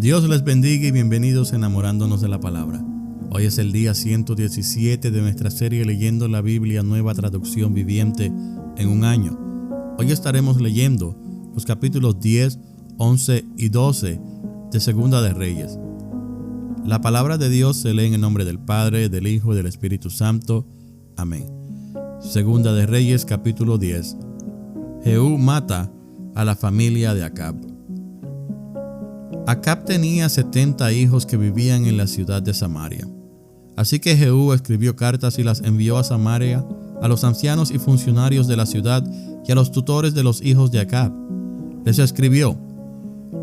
Dios les bendiga y bienvenidos a Enamorándonos de la Palabra. Hoy es el día 117 de nuestra serie Leyendo la Biblia, Nueva Traducción Viviente en un año. Hoy estaremos leyendo los capítulos 10, 11 y 12 de Segunda de Reyes. La palabra de Dios se lee en el nombre del Padre, del Hijo y del Espíritu Santo. Amén. Segunda de Reyes, capítulo 10. Jehú mata a la familia de Acab. Acab tenía 70 hijos que vivían en la ciudad de Samaria. Así que Jehú escribió cartas y las envió a Samaria, a los ancianos y funcionarios de la ciudad y a los tutores de los hijos de Acab. Les escribió: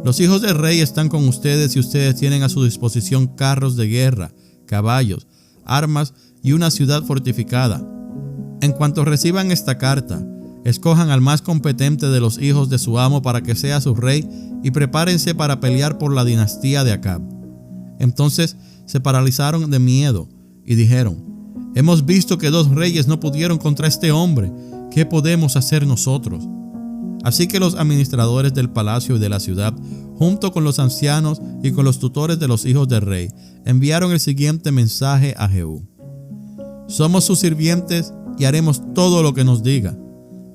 los hijos del rey están con ustedes y ustedes tienen a su disposición carros de guerra, caballos, armas y una ciudad fortificada. En cuanto reciban esta carta, escojan al más competente de los hijos de su amo para que sea su rey y prepárense para pelear por la dinastía de Acab. Entonces se paralizaron de miedo y dijeron: hemos visto que 2 reyes no pudieron contra este hombre. ¿Qué podemos hacer nosotros? Así que los administradores del palacio y de la ciudad, junto con los ancianos y con los tutores de los hijos del rey, enviaron el siguiente mensaje a Jehú: somos sus sirvientes y haremos todo lo que nos diga.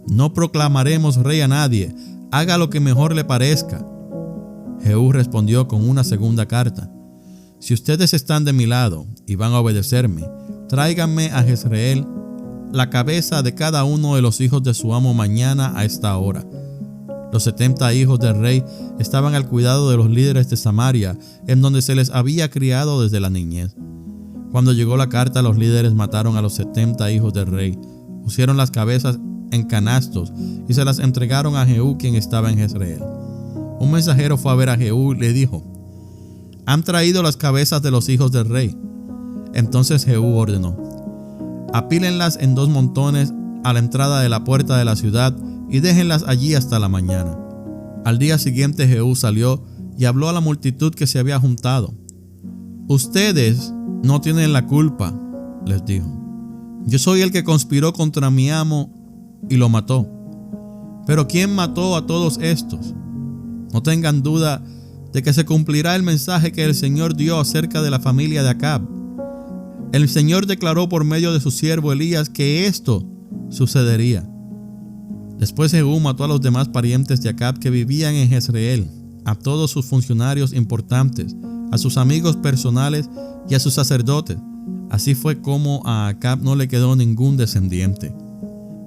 No proclamaremos rey a nadie, haga lo que mejor le parezca. Jehú respondió con una segunda carta: si ustedes están de mi lado y van a obedecerme, tráiganme a Jezreel la cabeza de cada uno de los hijos de su amo mañana a esta hora. Los 70 hijos del rey estaban al cuidado de los líderes de Samaria, en donde se les había criado desde la niñez. Cuando llegó la carta, los líderes mataron a los 70 hijos del rey, pusieron las cabezas en canastos y se las entregaron a Jehú, quien estaba en Jezreel. Un mensajero fue a ver a Jehú y le dijo: han traído las cabezas de los hijos del rey. Entonces Jehú ordenó: apílenlas en 2 montones a la entrada de la puerta de la ciudad y déjenlas allí hasta la mañana. Al día siguiente Jehú salió y habló a la multitud que se había juntado. Ustedes no tienen la culpa, les dijo. Yo soy el que conspiró contra mi amo y lo mató. Pero ¿quién mató a todos estos? No tengan duda de que se cumplirá el mensaje que el Señor dio acerca de la familia de Acab. El Señor declaró por medio de su siervo Elías que esto sucedería. Después Jehú mató a los demás parientes de Acab que vivían en Jezreel, a todos sus funcionarios importantes, a sus amigos personales y a sus sacerdotes. Así fue como a Acab no le quedó ningún descendiente.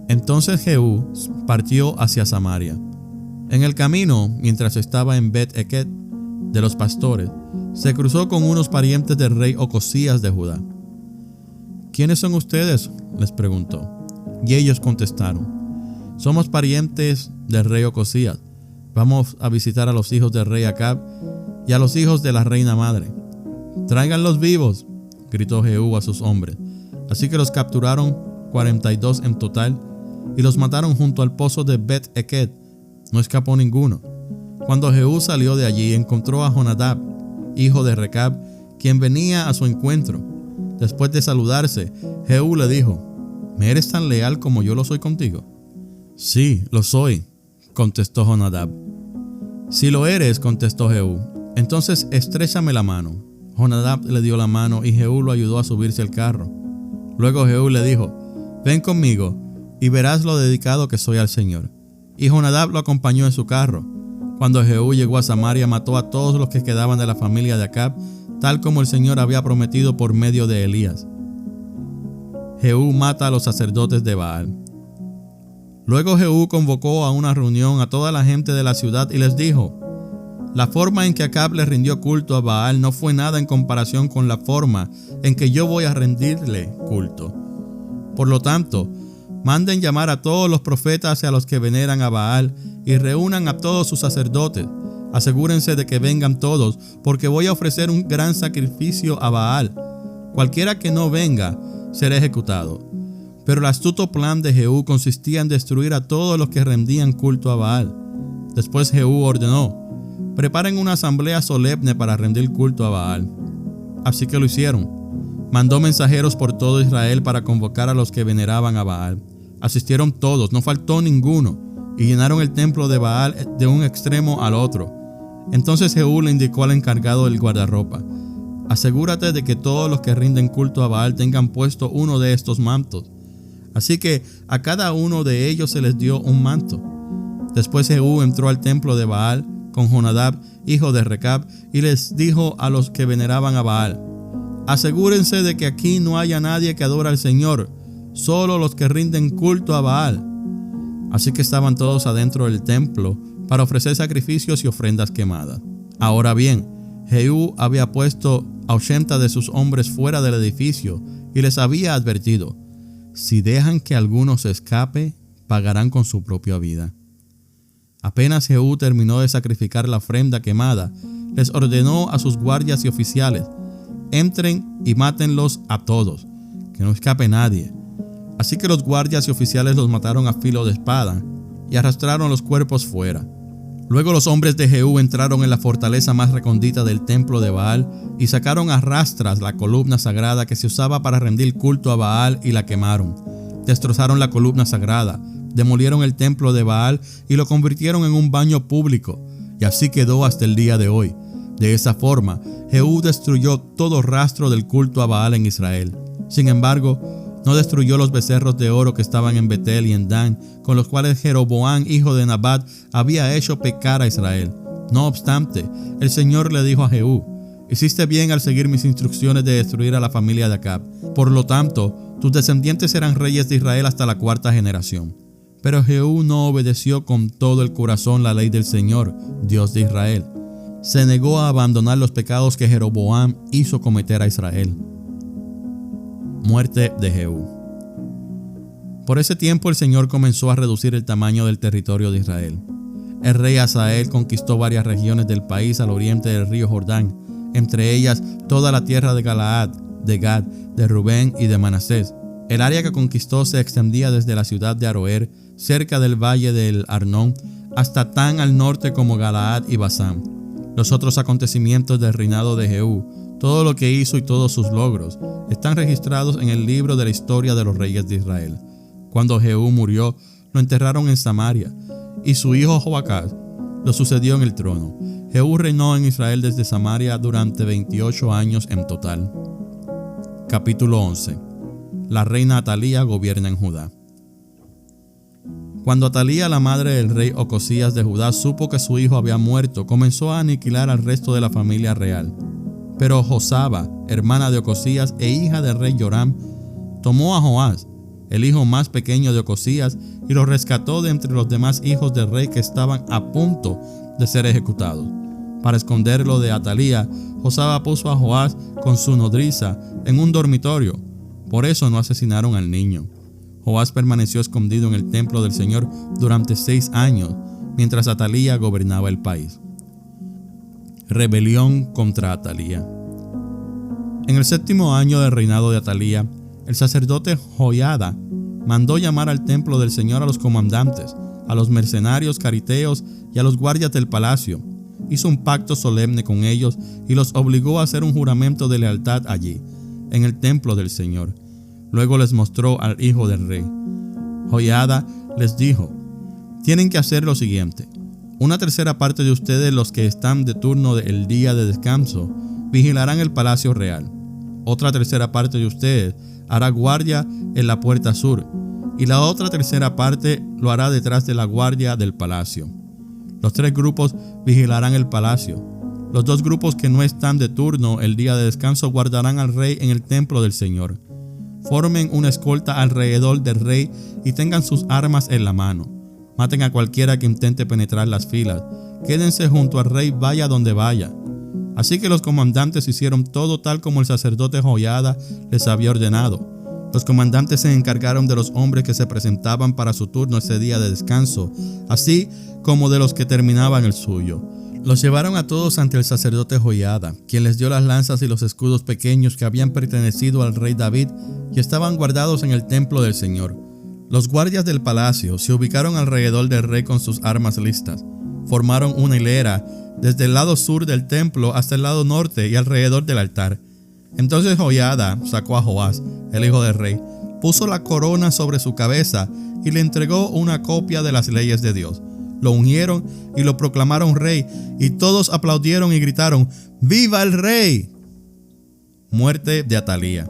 Entonces Jehú partió hacia Samaria. En el camino, mientras estaba en Bet-Eket de los pastores, se cruzó con unos parientes del rey Ocosías de Judá. ¿Quiénes son ustedes?, les preguntó. Y ellos contestaron: somos parientes del rey Ocosías. Vamos a visitar a los hijos del rey Acab y a los hijos de la reina madre. Tráiganlos vivos, gritó Jehú a sus hombres. Así que los capturaron 42 en total y los mataron junto al pozo de Bet-Eket. No escapó ninguno. Cuando Jehú salió de allí, encontró a Jonadab, hijo de Recab, quien venía a su encuentro. Después de saludarse, Jehú le dijo: ¿me eres tan leal como yo lo soy contigo? Sí, lo soy, contestó Jonadab. Si lo eres, contestó Jehú, entonces estréchame la mano. Jonadab le dio la mano y Jehú lo ayudó a subirse al carro. Luego Jehú le dijo: ven conmigo y verás lo dedicado que soy al Señor. Y Jonadab lo acompañó en su carro. Cuando Jehú llegó a Samaria, mató a todos los que quedaban de la familia de Acab, tal como el Señor había prometido por medio de Elías. Jehú mata a los sacerdotes de Baal. Luego Jehú convocó a una reunión a toda la gente de la ciudad y les dijo: la forma en que Acab le rindió culto a Baal no fue nada en comparación con la forma en que yo voy a rendirle culto. Por lo tanto, manden llamar a todos los profetas y a los que veneran a Baal y reúnan a todos sus sacerdotes. Asegúrense de que vengan todos, porque voy a ofrecer un gran sacrificio a Baal. Cualquiera que no venga será ejecutado. Pero el astuto plan de Jehú consistía en destruir a todos los que rendían culto a Baal. Después Jehú ordenó: preparen una asamblea solemne para rendir culto a Baal. Así que lo hicieron. Mandó mensajeros por todo Israel para convocar a los que veneraban a Baal. Asistieron todos, no faltó ninguno, y llenaron el templo de Baal de un extremo al otro. Entonces Jehú le indicó al encargado del guardarropa: asegúrate de que todos los que rinden culto a Baal tengan puesto uno de estos mantos. Así que a cada uno de ellos se les dio un manto. Después Jehú entró al templo de Baal con Jonadab, hijo de Recab, y les dijo a los que veneraban a Baal: asegúrense de que aquí no haya nadie que adore al Señor, solo los que rinden culto a Baal. Así que estaban todos adentro del templo para ofrecer sacrificios y ofrendas quemadas. Ahora bien, Jehú había puesto a 80 de sus hombres fuera del edificio y les había advertido: si dejan que alguno se escape, pagarán con su propia vida. Apenas Jehú terminó de sacrificar la ofrenda quemada, les ordenó a sus guardias y oficiales: entren y mátenlos a todos, que no escape nadie. Así que los guardias y oficiales los mataron a filo de espada y arrastraron los cuerpos fuera. Luego los hombres de Jehú entraron en la fortaleza más recóndita del templo de Baal y sacaron a rastras la columna sagrada que se usaba para rendir culto a Baal y la quemaron. Destrozaron la columna sagrada, demolieron el templo de Baal y lo convirtieron en un baño público, y así quedó hasta el día de hoy. De esa forma, Jehú destruyó todo rastro del culto a Baal en Israel. Sin embargo, no destruyó los becerros de oro que estaban en Betel y en Dan, con los cuales Jeroboam, hijo de Nabat, había hecho pecar a Israel. No obstante, el Señor le dijo a Jehú: hiciste bien al seguir mis instrucciones de destruir a la familia de Acab. Por lo tanto, tus descendientes serán reyes de Israel hasta la 4ª generación. Pero Jehú no obedeció con todo el corazón la ley del Señor, Dios de Israel. Se negó a abandonar los pecados que Jeroboam hizo cometer a Israel. Muerte de Jehú. Por ese tiempo el Señor comenzó a reducir el tamaño del territorio de Israel. El rey Hazael conquistó varias regiones del país al oriente del río Jordán, entre ellas toda la tierra de Galaad, de Gad, de Rubén y de Manasés. El área que conquistó se extendía desde la ciudad de Aroer, cerca del valle del Arnón, hasta tan al norte como Galaad y Basán. Los otros acontecimientos del reinado de Jehú, todo lo que hizo y todos sus logros, están registrados en el libro de la historia de los reyes de Israel. Cuando Jehú murió, lo enterraron en Samaria, y su hijo Joacaz lo sucedió en el trono. Jehú reinó en Israel desde Samaria durante 28 años en total. Capítulo 11. La reina Atalía gobierna en Judá. Cuando Atalía, la madre del rey Ocosías de Judá, supo que su hijo había muerto, comenzó a aniquilar al resto de la familia real. Pero Josaba, hermana de Ocosías e hija del rey Joram, tomó a Joás, el hijo más pequeño de Ocosías, y lo rescató de entre los demás hijos del rey que estaban a punto de ser ejecutados. Para esconderlo de Atalía, Josaba puso a Joás con su nodriza en un dormitorio. Por eso no asesinaron al niño. Joás permaneció escondido en el templo del Señor durante 6 años, mientras Atalía gobernaba el país. Rebelión contra Atalía. En el 7º año del reinado de Atalía, el sacerdote Joiada mandó llamar al templo del Señor a los comandantes, a los mercenarios cariteos y a los guardias del palacio. Hizo un pacto solemne con ellos y los obligó a hacer un juramento de lealtad allí, en el templo del Señor. Luego les mostró al hijo del rey. Joiada les dijo: tienen que hacer lo siguiente. 1/3 parte de ustedes, los que están de turno del día de descanso, vigilarán el palacio real. Otra 1/3 parte de ustedes hará guardia en la puerta sur, y la otra 1/3 parte lo hará detrás de la guardia del palacio. Los 3 grupos vigilarán el palacio. Los 2 grupos que no están de turno el día de descanso guardarán al rey en el templo del Señor. Formen una escolta alrededor del rey y tengan sus armas en la mano. Maten a cualquiera que intente penetrar las filas. Quédense junto al rey, vaya donde vaya. Así que los comandantes hicieron todo tal como el sacerdote Joiada les había ordenado. Los comandantes se encargaron de los hombres que se presentaban para su turno ese día de descanso, así como de los que terminaban el suyo. Los llevaron a todos ante el sacerdote Joiada, quien les dio las lanzas y los escudos pequeños que habían pertenecido al rey David y estaban guardados en el templo del Señor. Los guardias del palacio se ubicaron alrededor del rey con sus armas listas. Formaron una hilera desde el lado sur del templo hasta el lado norte y alrededor del altar. Entonces Joiada sacó a Joás, el hijo del rey, puso la corona sobre su cabeza y le entregó una copia de las leyes de Dios. lo ungieron y lo proclamaron rey, y todos aplaudieron y gritaron: ¡Viva el rey! Muerte de Atalía.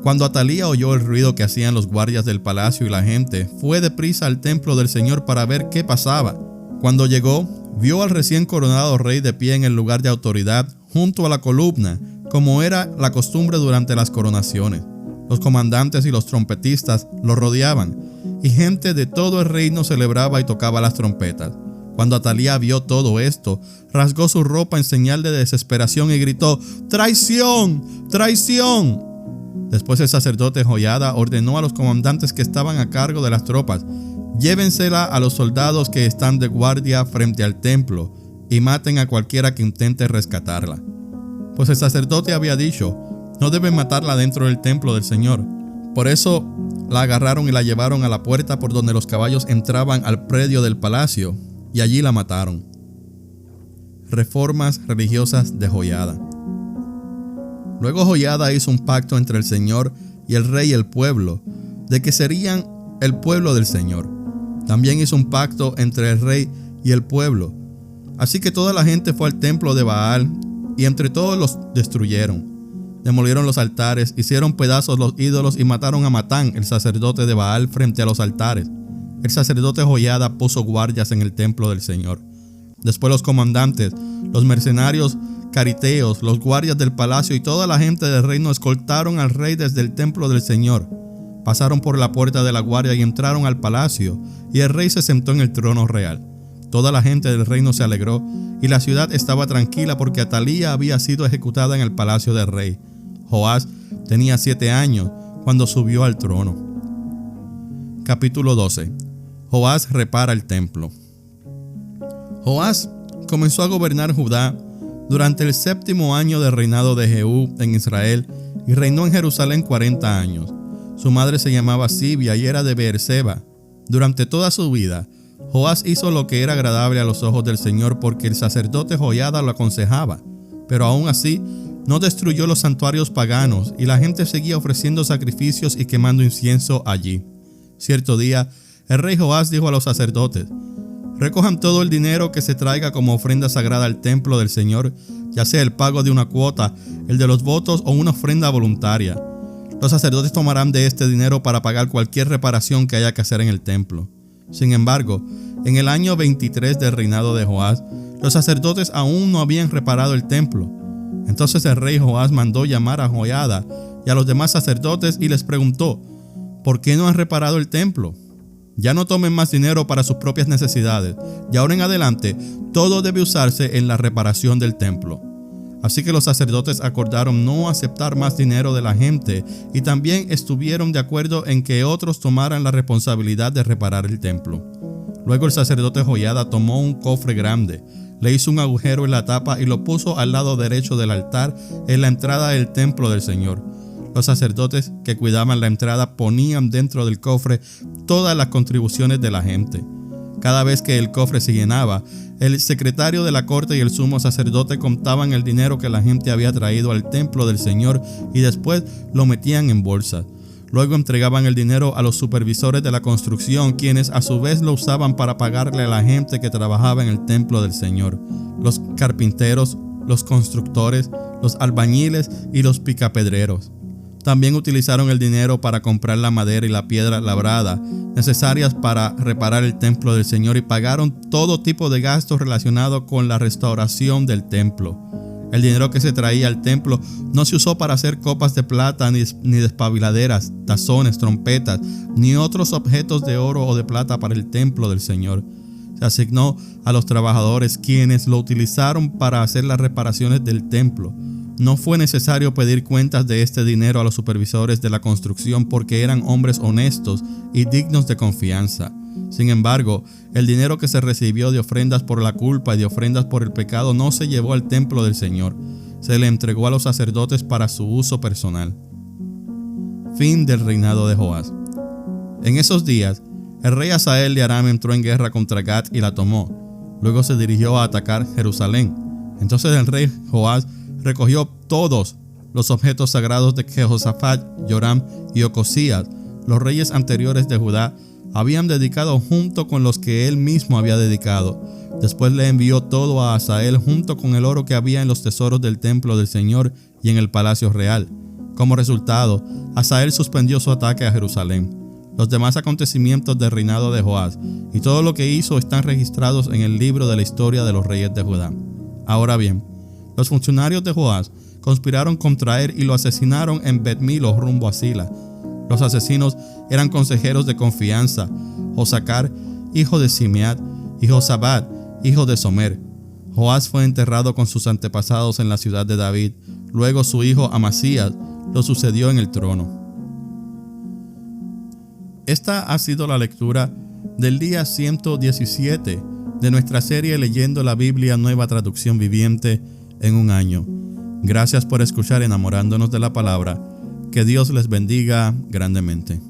Cuando Atalía oyó el ruido que hacían los guardias del palacio y la gente, fue deprisa al templo del Señor para ver qué pasaba. Cuando llegó, vio al recién coronado rey de pie en el lugar de autoridad, junto a la columna, como era la costumbre durante las coronaciones. Los comandantes y los trompetistas lo rodeaban, y gente de todo el reino celebraba y tocaba las trompetas. Cuando Atalía vio todo esto, rasgó su ropa en señal de desesperación y gritó: ¡Traición! ¡Traición! Después el sacerdote Joiada ordenó a los comandantes que estaban a cargo de las tropas: llévensela a los soldados que están de guardia frente al templo y maten a cualquiera que intente rescatarla. Pues el sacerdote había dicho: no deben matarla dentro del templo del Señor. Por eso la agarraron y la llevaron a la puerta por donde los caballos entraban al predio del palacio, y allí la mataron. Reformas religiosas de Joiada. Luego Joiada hizo un pacto entre el Señor y el rey y el pueblo, de que serían el pueblo del Señor. También hizo un pacto entre el rey y el pueblo. Así que toda la gente fue al templo de Baal, y entre todos los destruyeron. Demolieron los altares, hicieron pedazos los ídolos y mataron a Matán, el sacerdote de Baal, frente a los altares. El sacerdote Joiada puso guardias en el templo del Señor. Después los comandantes, los mercenarios cariteos, los guardias del palacio y toda la gente del reino escoltaron al rey desde el templo del Señor. Pasaron por la puerta de la guardia y entraron al palacio, y el rey se sentó en el trono real. Toda la gente del reino se alegró, y la ciudad estaba tranquila porque Atalía había sido ejecutada en el palacio del rey. Joás tenía 7 años cuando subió al trono. Capítulo 12. Joás repara el templo. Joás comenzó a gobernar Judá durante el 7º año del reinado de Jehú en Israel, y reinó en Jerusalén 40 años. Su madre se llamaba Sibia y era de Beerseba. Durante toda su vida, Joás hizo lo que era agradable a los ojos del Señor, porque el sacerdote Joiada lo aconsejaba. Pero aún así, no destruyó los santuarios paganos, y la gente seguía ofreciendo sacrificios y quemando incienso allí. Cierto día, el rey Joás dijo a los sacerdotes: recojan todo el dinero que se traiga como ofrenda sagrada al templo del Señor, ya sea el pago de una cuota, el de los votos o una ofrenda voluntaria. Los sacerdotes tomarán de este dinero para pagar cualquier reparación que haya que hacer en el templo. Sin embargo, en el año 23 del reinado de Joás, los sacerdotes aún no habían reparado el templo. Entonces el rey Joás mandó llamar a Joiada y a los demás sacerdotes y les preguntó: ¿por qué no han reparado el templo? Ya no tomen más dinero para sus propias necesidades, y ahora en adelante todo debe usarse en la reparación del templo. Así que los sacerdotes acordaron no aceptar más dinero de la gente, y también estuvieron de acuerdo en que otros tomaran la responsabilidad de reparar el templo. Luego el sacerdote Joiada tomó un cofre grande, le hizo un agujero en la tapa y lo puso al lado derecho del altar en la entrada del templo del Señor. Los sacerdotes que cuidaban la entrada ponían dentro del cofre todas las contribuciones de la gente. Cada vez que el cofre se llenaba, el secretario de la corte y el sumo sacerdote contaban el dinero que la gente había traído al templo del Señor y después lo metían en bolsas. Luego entregaban el dinero a los supervisores de la construcción, quienes a su vez lo usaban para pagarle a la gente que trabajaba en el templo del Señor: los carpinteros, los constructores, los albañiles y los picapedreros. También utilizaron el dinero para comprar la madera y la piedra labrada necesarias para reparar el templo del Señor, y pagaron todo tipo de gastos relacionados con la restauración del templo. El dinero que se traía al templo no se usó para hacer copas de plata, ni despabiladeras, tazones, trompetas, ni otros objetos de oro o de plata para el templo del Señor. Se asignó a los trabajadores, quienes lo utilizaron para hacer las reparaciones del templo. No fue necesario pedir cuentas de este dinero a los supervisores de la construcción, porque eran hombres honestos y dignos de confianza. Sin embargo, el dinero que se recibió de ofrendas por la culpa y de ofrendas por el pecado no se llevó al templo del Señor. Se le entregó a los sacerdotes para su uso personal. Fin del reinado de Joás. En esos días, el rey Hazael de Aram entró en guerra contra Gat y la tomó. Luego se dirigió a atacar Jerusalén. Entonces el rey Joás recogió todos los objetos sagrados de Jehosafat, Joram y Ocosías, los reyes anteriores de Judá, habían dedicado junto con los que él mismo había dedicado. Después le envió todo a Hazael junto con el oro que había en los tesoros del templo del Señor y en el palacio real. Como resultado, Hazael suspendió su ataque a Jerusalén. Los demás acontecimientos del reinado de Joás y todo lo que hizo están registrados en el libro de la historia de los reyes de Judá. Ahora bien, los funcionarios de Joás conspiraron contra él y lo asesinaron en Bet-Milo rumbo a Sila. Los asesinos eran consejeros de confianza: Josacar, hijo de Simeat, y Josabad, hijo de Somer. Joás fue enterrado con sus antepasados en la ciudad de David. Luego su hijo Amasías lo sucedió en el trono. Esta ha sido la lectura del día 117 de nuestra serie Leyendo la Biblia Nueva Traducción Viviente en un año. Gracias por escuchar Enamorándonos de la Palabra. Que Dios les bendiga grandemente.